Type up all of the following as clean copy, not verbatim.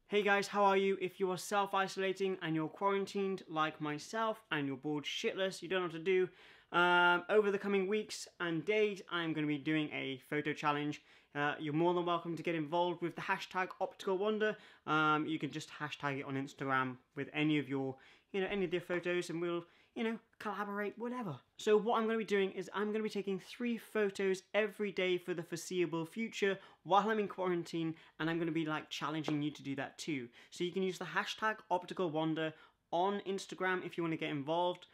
Hey guys, how are you? If you are self-isolating and you're quarantined like myself and you're bored shitless, you don't know what to do, over the coming weeks and days I'm going to be doing a photo challenge. You're more than welcome to get involved with the hashtag Opticalwander. You can just hashtag it on Instagram with any of your, any of their photos, and we'll, collaborate, whatever. So what I'm going to be doing is I'm going to be taking 3 photos every day for the foreseeable future while I'm in quarantine, and I'm going to be challenging you to do that too. So you can use the hashtag Opticalwander on Instagram if you want to get involved.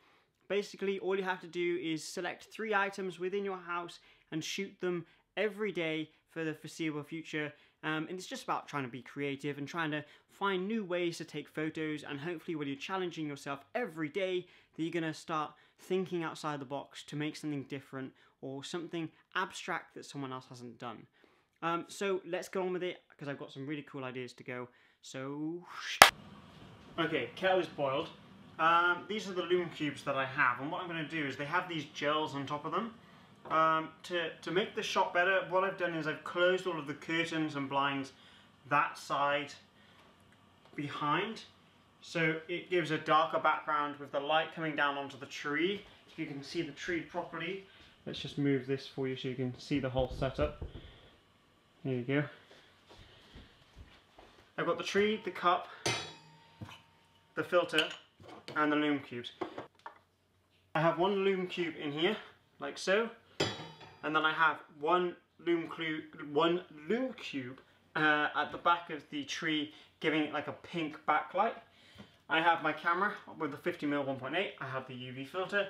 Basically, all you have to do is select 3 items within your house and shoot them every day for the foreseeable future. And it's just about trying to be creative and trying to find new ways to take photos, and hopefully when you're challenging yourself every day, that you're going to start thinking outside the box to make something different or something abstract that someone else hasn't done. So let's go on with it, because I've got some really cool ideas to go. So, okay, kettle is boiled. These are the loom cubes that I have, and what I'm going to do is they have these gels on top of them. To make the shot better, what I've done is I've closed all of the curtains and blinds that side behind, so it gives a darker background with the light coming down onto the tree. If you can see the tree properly, let's just move this for you so you can see the whole setup. There you go. I've got the tree, the cup, the filter, and the loom cubes. I have one loom cube in here, like so. And then I have one loom cube at the back of the tree, giving it like a pink backlight. I have my camera with the 50mm 1.8. I have the UV filter,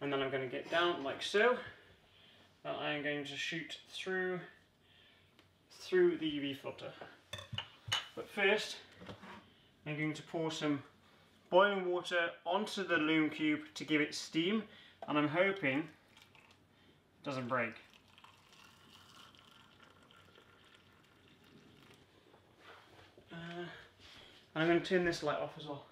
and then I'm going to get down like so. And I am going to shoot through the UV filter. But first, I'm going to pour some boiling water onto the loom cube to give it steam, and I'm hoping doesn't break. And I'm going to turn this light off as well.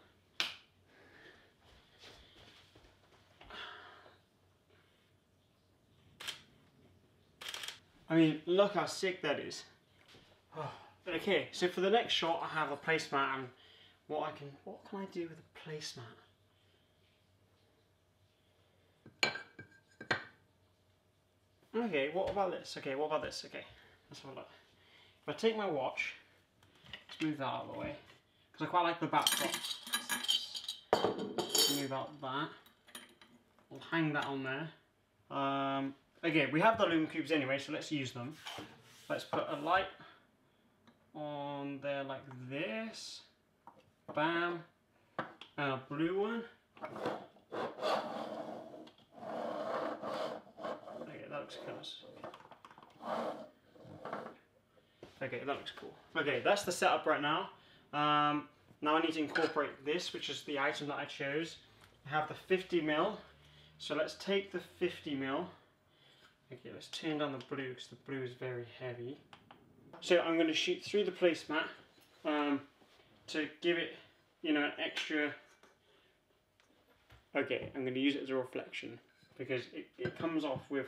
I mean, look how sick that is. Oh. Okay, so for the next shot I have a placemat, and what can I do with a placemat? Okay, what about this? Okay, let's have a look. If I take my watch, let's move that out of the way, because I quite like the backdrop. Move out that. I'll hang that on there. Okay, we have the loom cubes anyway, so let's use them. Let's put a light on there like this. Bam. And a blue one. That looks kind of... Okay, that looks cool. Okay, that's the setup right now. Now I need to incorporate this, which is the item that I chose. I have the 50mm, so let's take the 50mm. Okay, let's turn down the blue, because the blue is very heavy. So I'm going to shoot through the placemat to give it, an extra... Okay, I'm going to use it as a reflection, because it comes off with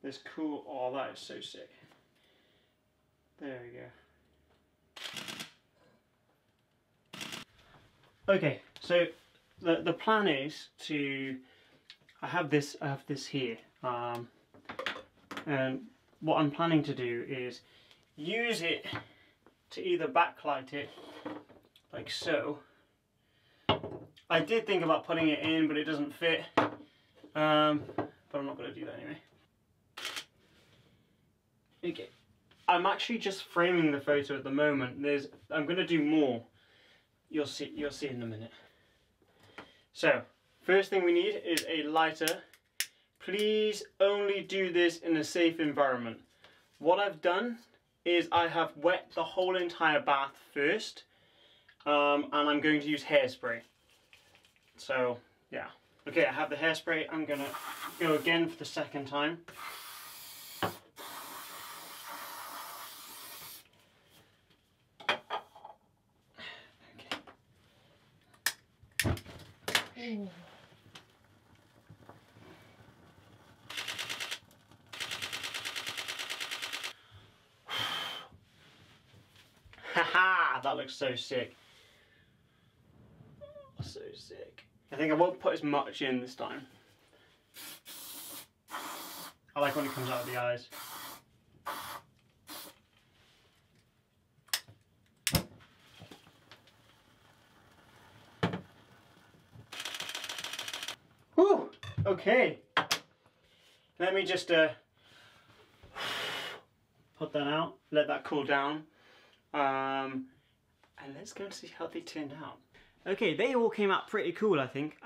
this cool... Oh, that is so sick. There we go. Okay, so the plan is to... I have this here. And what I'm planning to do is use it to either backlight it, like so. I did think about putting it in, but it doesn't fit. But I'm not going to do that anyway. Okay, I'm actually just framing the photo at the moment. I'm going to do more. You'll see in a minute. So, first thing we need is a lighter. Please only do this in a safe environment. What I've done is I have wet the whole entire bath first, and I'm going to use hairspray. So, yeah. Okay, I have the hairspray. I'm going to go again for the second time. Okay. Haha, that looks so sick. So sick. I think I won't put as much in this time. I like when it comes out of the eyes. Whew! Okay. Let me just put that out, let that cool down, and let's go and see how they turned out. Okay, they all came out pretty cool, I think.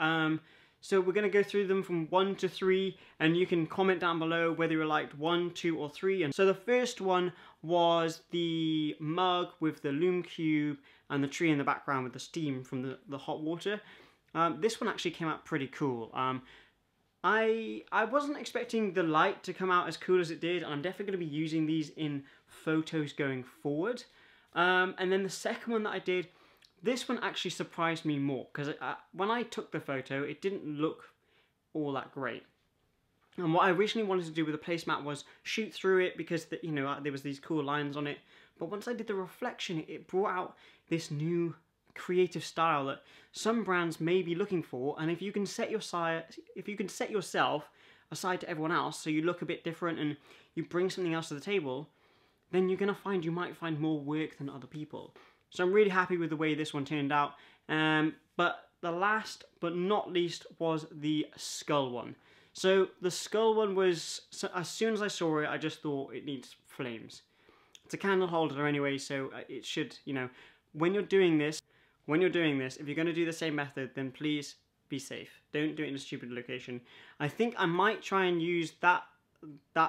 So we're going to go through them from 1 to 3, and you can comment down below whether you liked 1, 2, or 3. And so the first one was the mug with the loom cube and the tree in the background with the steam from the hot water. This one actually came out pretty cool. I wasn't expecting the light to come out as cool as it did. I'm definitely going to be using these in photos going forward. And then the second one that I did, this one actually surprised me more, because when I took the photo, it didn't look all that great. And what I originally wanted to do with the placemat was shoot through it, because you know, there was these cool lines on it. But once I did the reflection, it brought out this new creative style that some brands may be looking for. And if you can set yourself aside to everyone else, so you look a bit different and you bring something else to the table, then you're gonna find you might find more work than other people. So I'm really happy with the way this one turned out. But the last but not least was the skull one. So the skull one was, so as soon as I saw it, I just thought it needs flames. It's a candle holder anyway, so it should, you know, when you're doing this, if you're going to do the same method, then please be safe. Don't do it in a stupid location. I think I might try and use that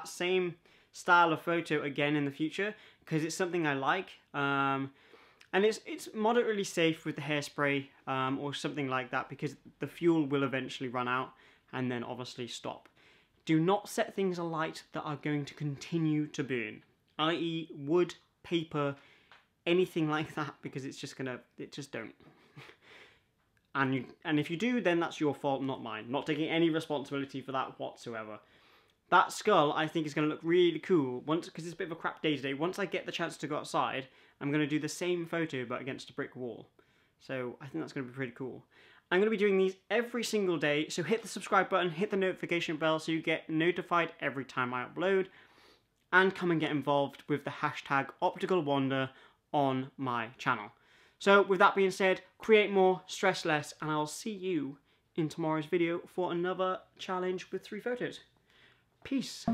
same style of photo again in the future, because it's something I like. And it's moderately safe with the hairspray or something like that, because the fuel will eventually run out and then obviously stop. Do not set things alight that are going to continue to burn, i.e. wood, paper, anything like that, because it's just don't. And if you do, then that's your fault, not mine. Not taking any responsibility for that whatsoever. That skull, I think, is going to look really cool, because it's a bit of a crap day today. Once I get the chance to go outside, I'm going to do the same photo, but against a brick wall. So I think that's going to be pretty cool. I'm going to be doing these every single day, so hit the subscribe button, hit the notification bell so you get notified every time I upload, and come and get involved with the hashtag Opticalwander on my channel. So with that being said, create more, stress less, and I'll see you in tomorrow's video for another challenge with 3 photos. Peace.